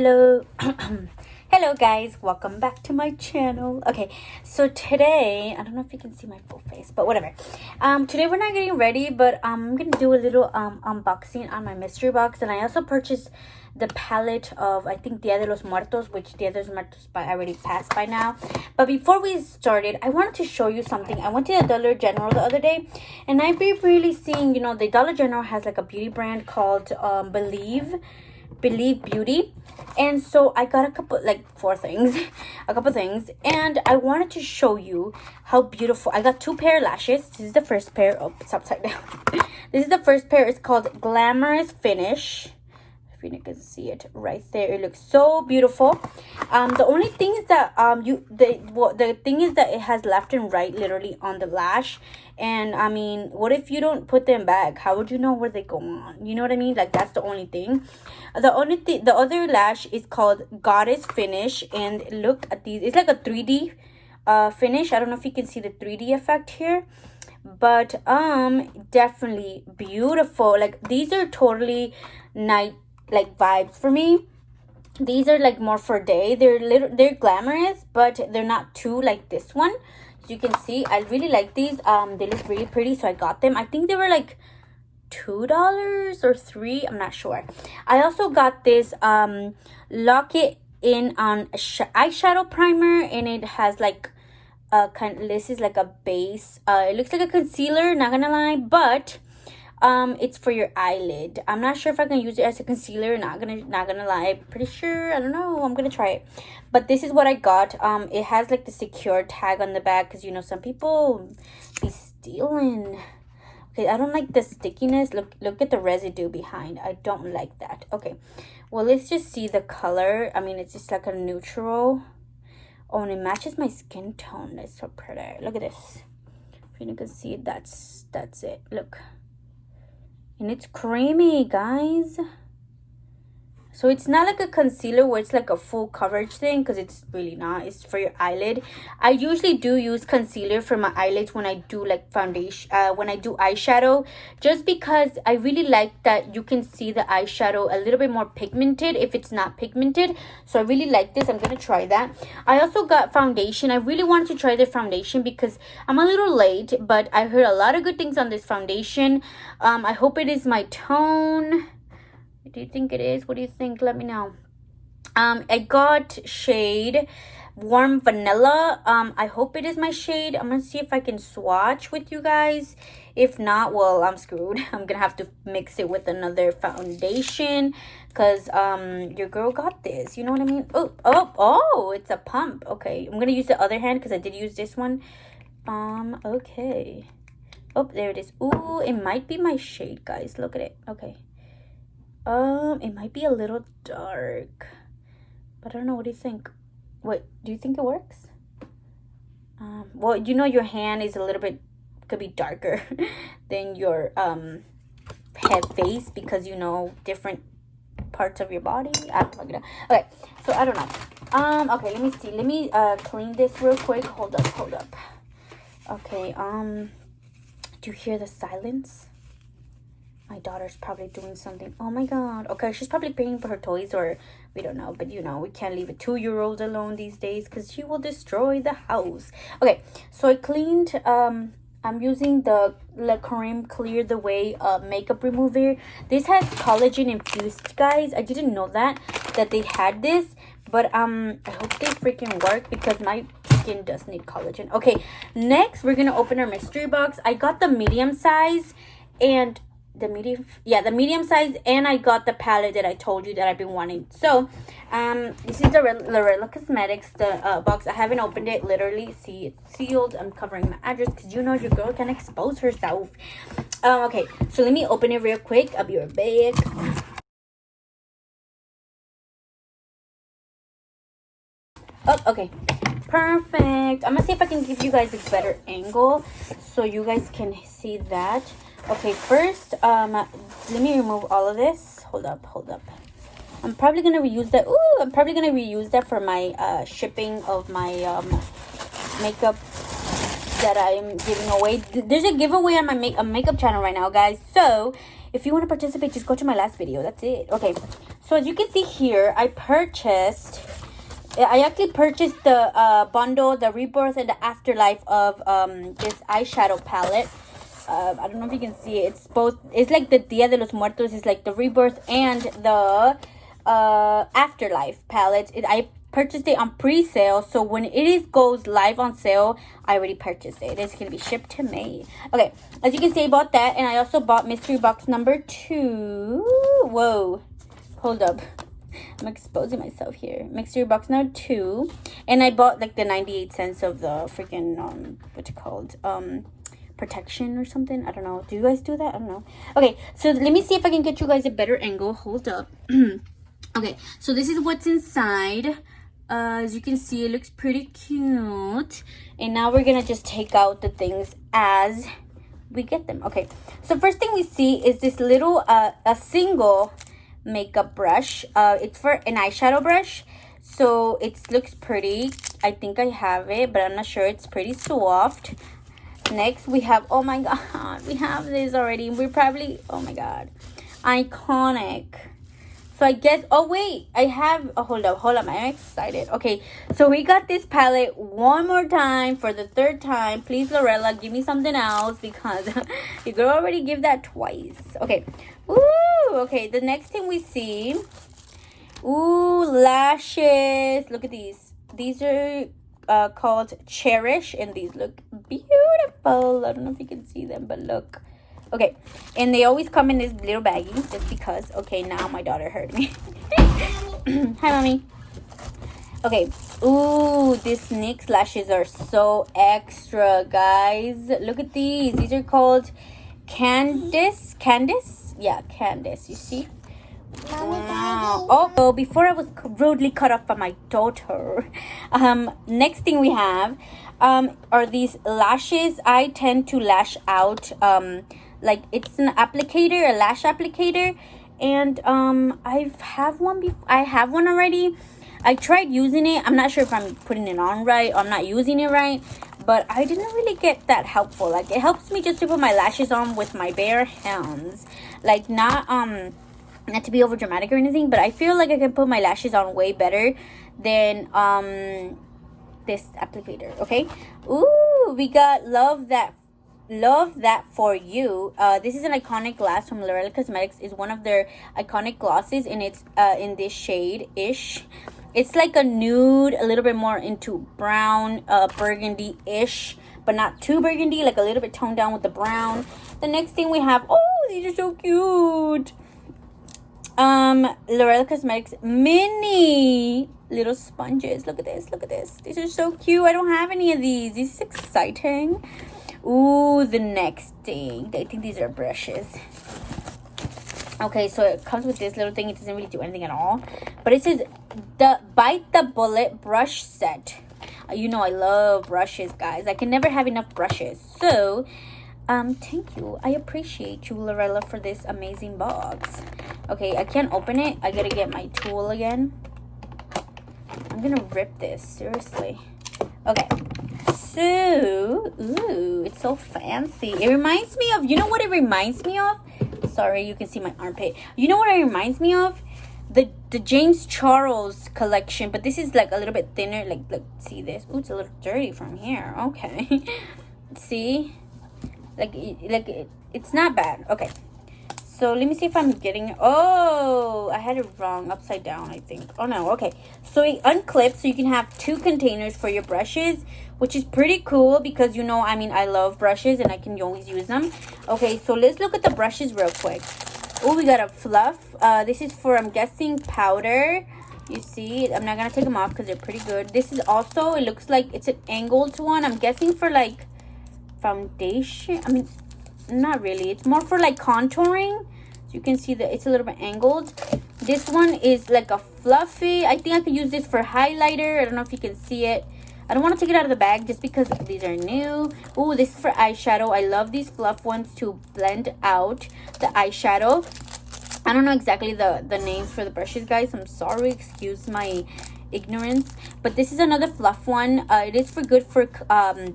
Hello. Hello guys, welcome back to my channel. Okay, so today, I don't know if you can see my full face, but whatever. Today we're not getting ready, but I'm gonna do a little unboxing on my mystery box. And I also purchased the palette of, I think, Dia de los Muertos, which Dia de los Muertos I already passed by now. But before we started, I wanted to show you something. I went to the Dollar General the other day, and I've been really seeing, you know, the Dollar General has like a beauty brand called Believe Beauty. And so I got a couple, like four things, a couple things, and I wanted to show you how beautiful. I got two pair of lashes. This is the first pair. Oh, it's upside down. This is the first pair. It's called Glamorous Finish. If you can see it right there, it looks so beautiful. The only thing is that the thing is that it has left and right literally on the lash. And I mean, what if you don't put them back? How would you know where they go on? You know what I mean? Like, that's the only thing. The other lash is called Goddess Finish, and look at these. It's like a 3D finish. I don't know if you can see the 3D effect here, but definitely beautiful. Like, these are totally night like vibes for me. These are like more for day. They're glamorous, but they're not too like this one. As you can see, I really like these. They look really pretty, so I got them. I think they were like $2 or $3, I'm not sure. I also got this Lock It In on eyeshadow primer, and it has like this is like a base. It looks like a concealer, not gonna lie, but it's for your eyelid. I'm not sure if I can use it as a concealer. Not gonna lie, pretty sure. I don't know, I'm gonna try it. But this is what I got. It has like the secure tag on the back, because you know some people be stealing. Okay, I don't like the stickiness. Look at the residue behind. I don't like that. Okay, well, let's just see the color. I mean, it's just like a neutral. Oh, and it matches my skin tone. It's so pretty. Look at this. If you can see, that's it. Look. And it's creamy, guys. So it's not like a concealer where it's like a full coverage thing, because it's really not. It's for your eyelid. I usually do use concealer for my eyelids when I do like foundation, when I do eyeshadow, just because I really like that you can see the eyeshadow a little bit more pigmented if it's not pigmented. So I really like this. I'm gonna try that. I also got foundation. I really wanted to try the foundation because I'm a little late, but I heard a lot of good things on this foundation. I hope it is my tone. Do you think it is? What do you think? Let me know. I got shade Warm Vanilla. I hope it is my shade. I'm gonna see if I can swatch with you guys. If not, well, I'm screwed. I'm gonna have to mix it with another foundation, because your girl got this, you know what I mean? Oh, it's a pump. Okay, I'm gonna use the other hand because I did use this one. Okay. Oh, there it is. Ooh, it might be my shade, guys. Look at it. Okay. It might be a little dark, but I don't know. What do you think? What do you think it works? Well, you know, your hand is a little bit, could be darker than your head face, because you know different parts of your body. I don't know. Okay, so I don't know. Okay, let me see. Let me clean this real quick. Hold up. Okay. Do you hear the silence? My daughter's probably doing something. Oh my god. Okay, she's probably paying for her toys, or we don't know. But you know, we can't leave a 2-year-old alone these days, because she will destroy the house. Okay, so I cleaned. I'm using the Le Creme Clear the Way makeup remover. This has collagen infused, guys. I didn't know that they had this, but I hope they freaking work, because my skin does need collagen. Okay, next we're gonna open our mystery box. I got the medium size, and the medium size, and I got the palette that I told you that I've been wanting. So this is the Lorella Cosmetics, the box. I haven't opened it. Literally, see, it's sealed. I'm covering my address, because you know your girl can expose herself. Okay, so let me open it real quick. I'll be right back. Oh, okay, perfect. I'm gonna see if I can give you guys a better angle so you guys can see that. Okay, first, let me remove all of this. Hold up. I'm probably gonna reuse that. Ooh, I'm probably gonna reuse that for my shipping of my makeup that I'm giving away. There's a giveaway on my makeup channel right now, guys. So if you want to participate, just go to my last video. That's it. Okay, So as you can see here, I actually purchased the bundle, the Rebirth and the Afterlife of this eyeshadow palette. I don't know if you can see it. It's both. It's like the Dia de los Muertos. It's like the Rebirth and the Afterlife palette. I purchased it on pre-sale, so when goes live on sale, I already purchased it. It's gonna be shipped to me. Okay, as you can see, I bought that, and I also bought mystery box number 2. Whoa, hold up. I'm exposing myself here. Mystery box number 2, and I bought like the 98 cents of the freaking what's it called, protection or something. I don't know. Do you guys do that? I don't know. Okay, so let me see if I can get you guys a better angle. Hold up. Okay, so this is what's inside. As you can see, it looks pretty cute. And now we're gonna just take out the things as we get them. Okay, so first thing we see is this little a single makeup brush. It's for an eyeshadow brush, so it looks pretty. I think I have it, but I'm not sure. It's pretty soft. Next we have, oh my god, we have this already. We're probably, oh my god, iconic. So I guess, oh wait, I have, oh, hold up, I'm excited. Okay, so we got this palette one more time for the 3rd time. Please, Lorella, give me something else, because you could already give that twice. Okay, ooh, okay, the next thing we see, ooh, lashes. Look at these. These are called Cherish, and these look beautiful. I don't know if you can see them, but look. Okay, and they always come in this little baggie, just because. Okay, now my daughter heard me. Hi, mommy. Okay, ooh, these NYX lashes are so extra, guys. Look at these. These are called Candice. Yeah, Candice, you see? Wow. Oh, so before I was rudely cut off by my daughter, next thing we have are these lashes. I tend to lash out, like it's an applicator, a lash applicator, and I have one already. I tried using it. I'm not sure if I'm putting it on right or I'm not using it right, but I didn't really get that helpful. Like, it helps me just to put my lashes on with my bare hands, like not to be over dramatic or anything, but I feel like I can put my lashes on way better than this applicator. Okay, ooh, we got Love That For You. This is an iconic gloss from L'Oreal Cosmetics. It's one of their iconic glosses, and it's in this shade ish. It's like a nude, a little bit more into brown, burgundy ish, but not too burgundy, like a little bit toned down with the brown. The next thing we have, oh, these are so cute. L'Oreal Cosmetics mini little sponges. Look at this. These are so cute. I don't have any of these. This is exciting. Ooh, the next thing. I think these are brushes. Okay, so it comes with this little thing. It doesn't really do anything at all, but it says the Bite the Bullet brush set. You know I love brushes, guys. I can never have enough brushes. So thank you. I appreciate you, Lorella, for this amazing box. Okay, I can't open it. I gotta get my tool again. I'm gonna rip this, seriously. Okay, so, ooh, it's so fancy. It reminds me of, you know what it reminds me of? Sorry, you can see my armpit. You know what it reminds me of? The James Charles collection, but this is like a little bit thinner. Like, see this? Ooh, it's a little dirty from here. Okay. See? It's not bad. Okay. So let me see if I'm getting, oh, I had it wrong, upside down, I think. Oh no, okay. So it unclips, so you can have 2 containers for your brushes, which is pretty cool because, you know, I mean, I love brushes and I can always use them. Okay, so let's look at the brushes real quick. Oh, we got a fluff. This is for, I'm guessing, powder. You see, I'm not gonna take them off because they're pretty good. This is also, it looks like it's an angled one. I'm guessing for like foundation. I mean, not really. It's more for like contouring. So you can see that it's a little bit angled. This one is like a fluffy. I think I could use this for highlighter. I don't know if you can see it. I don't want to take it out of the bag just because these are new. Oh, this is for eyeshadow. I love these fluff ones to blend out the eyeshadow. I don't know exactly the names for the brushes, guys. I'm sorry. Excuse my ignorance. But this is another fluff one. It is good for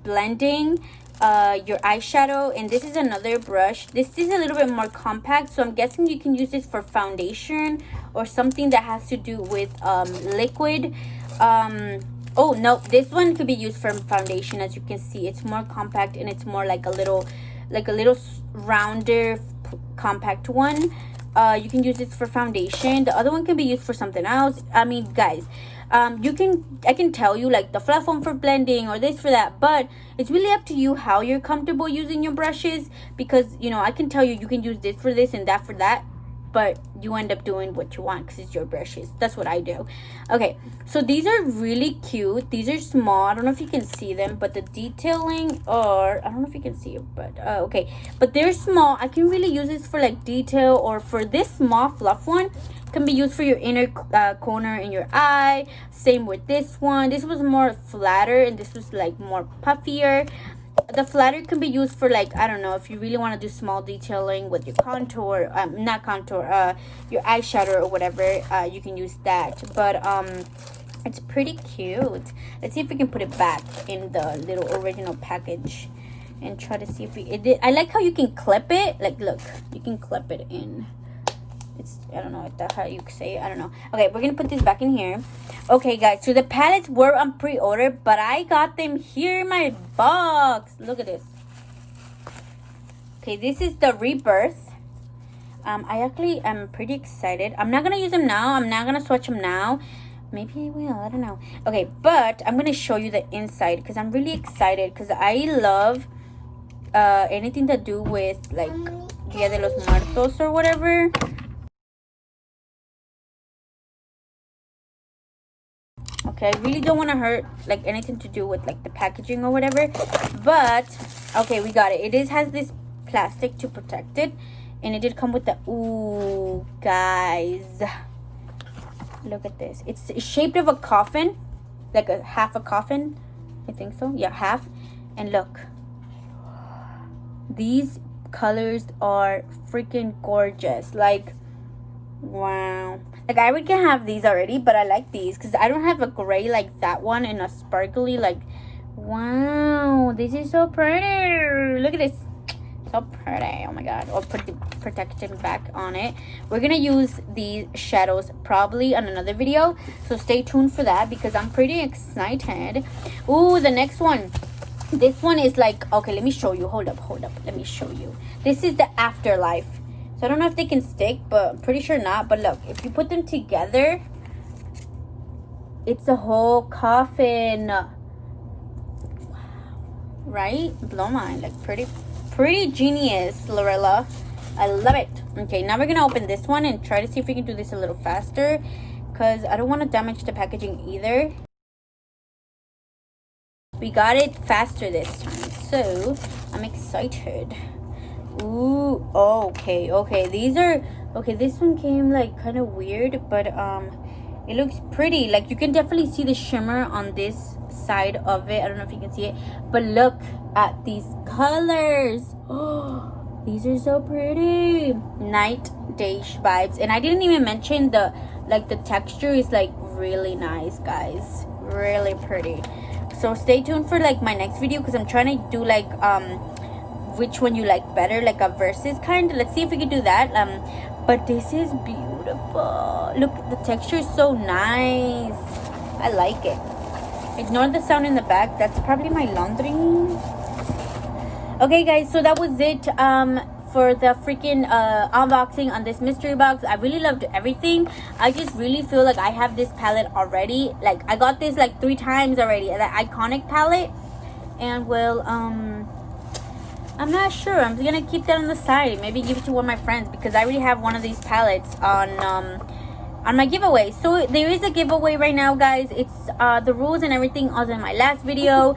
blending your eyeshadow. And this is another brush. This is a little bit more compact, so I'm guessing you can use this for foundation or something that has to do with liquid. Oh no, this one could be used for foundation. As you can see, it's more compact and it's more like a little rounder compact one. You can use this for foundation. The other one can be used for something else. I mean, guys, I can tell you like the fluff one for blending or this for that, but it's really up to you how you're comfortable using your brushes, because you know, I can tell you you can use this for this and that for that, but you end up doing what you want because it's your brushes. That's what I do. Okay, so these are really cute. These are small. I don't know if you can see them, but the detailing are, I don't know if you can see it, but okay, but they're small. I can really use this for like detail, or for this small fluff one can be used for your inner corner in your eye. Same with this one. This was more flatter and this was like more puffier. The flatter can be used for like, I don't know, if you really want to do small detailing with your contour, not contour, your eyeshadow or whatever, you can use that. But it's pretty cute. Let's see if we can put it back in the little original package and try to see if we, I like how you can clip it. Like, look, you can clip it in. It's, I don't know if that's how you say it. I don't know. Okay, we're gonna put this back in here. Okay, guys, so the palettes were on pre-order, but I got them here in my box. Look at this. Okay, this is the Rebirth. I actually am pretty excited. I'm not gonna use them now. I'm not gonna swatch them now. Maybe I will, I don't know. Okay, but I'm gonna show you the inside because I'm really excited, because I love anything to do with like Dia de los Muertos or whatever. Okay, I really don't want to hurt like anything to do with like the packaging or whatever, but okay, we got it. It has this plastic to protect it, and it did come with the, ooh, guys, look at this. It's shaped of a coffin, like a half a coffin, I think so, yeah, half. And look, these colors are freaking gorgeous. Like, wow. Like, I would can have these already, but I like these because I don't have a gray like that one and a sparkly like, wow, this is so pretty. Look at this, so pretty. Oh my god. Or put the protection back on it. We're gonna use these shadows probably on another video, so stay tuned for that because I'm pretty excited. Ooh, the next one. This one is like, okay, let me show you. Hold up, let me show you. This is the Afterlife. So I don't know if they can stick, but I'm pretty sure not. But look, if you put them together, it's a whole coffin. Wow. Right? Blow mine. Like, pretty genius, Lorella. I love it. Okay, now we're going to open this one and try to see if we can do this a little faster, because I don't want to damage the packaging either. We got it faster this time, so I'm excited. Ooh, okay, these are, okay, this one came like kind of weird, but it looks pretty. Like, you can definitely see the shimmer on this side of it. I don't know if you can see it, but look at these colors. Oh, these are so pretty. Night Dash vibes. And I didn't even mention the, like, the texture is like really nice, guys, really pretty. So stay tuned for like my next video, because I'm trying to do like which one you like better, like a versus kind. Let's see if we can do that. But this is beautiful. Look, the texture is so nice. I like it. Ignore the sound in the back. That's probably my laundry. Okay, guys, so that was it for the freaking unboxing on this mystery box. I really loved everything. I just really feel like I have this palette already. Like, I got this like 3 times already, the Iconic palette. And well, I'm not sure. I'm gonna keep that on the side. Maybe give it to one of my friends, because I already have one of these palettes on my giveaway. So there is a giveaway right now, guys. It's the rules and everything was in my last video.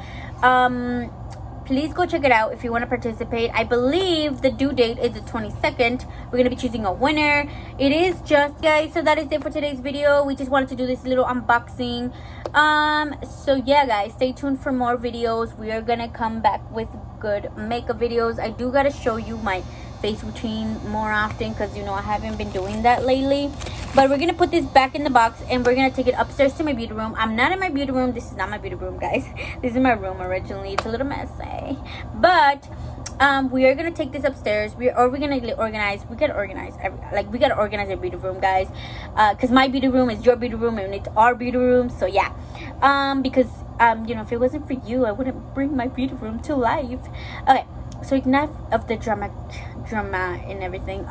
Please go check it out if you want to participate. I believe the due date is the 22nd. We're gonna be choosing a winner. It is just, guys, so that is it for today's video. We just wanted to do this little unboxing. So yeah, guys, stay tuned for more videos. We are gonna come back with good makeup videos. I do gotta show you my face routine more often, because you know I haven't been doing that lately. But we're gonna put this back in the box and we're gonna take it upstairs to my beauty room. I'm not in my beauty room. This is not my beauty room, guys. This is my room originally. It's a little messy, but we are gonna take this upstairs. We're gonna organize. We gotta organize. We gotta organize our beauty room, guys. Cause my beauty room is your beauty room, and it's our beauty room. So yeah. Because if it wasn't for you, I wouldn't bring my beauty room to life. Okay. So enough of the drama and everything.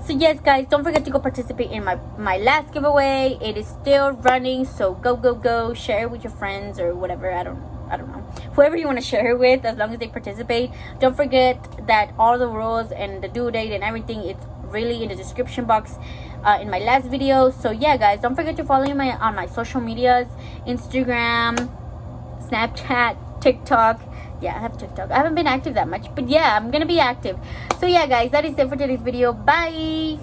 So yes, guys, don't forget to go participate in my last giveaway. It is still running. So go share it with your friends or whatever. I don't know, whoever you want to share it with, as long as they participate. Don't forget that all the rules and the due date and everything, it's really in the description box in my last video. So yeah, guys, don't forget to follow me on my social medias: Instagram, Snapchat, TikTok. Yeah, I have TikTok. I haven't been active that much, but yeah, I'm gonna be active. So yeah, guys, that is it for today's video. Bye.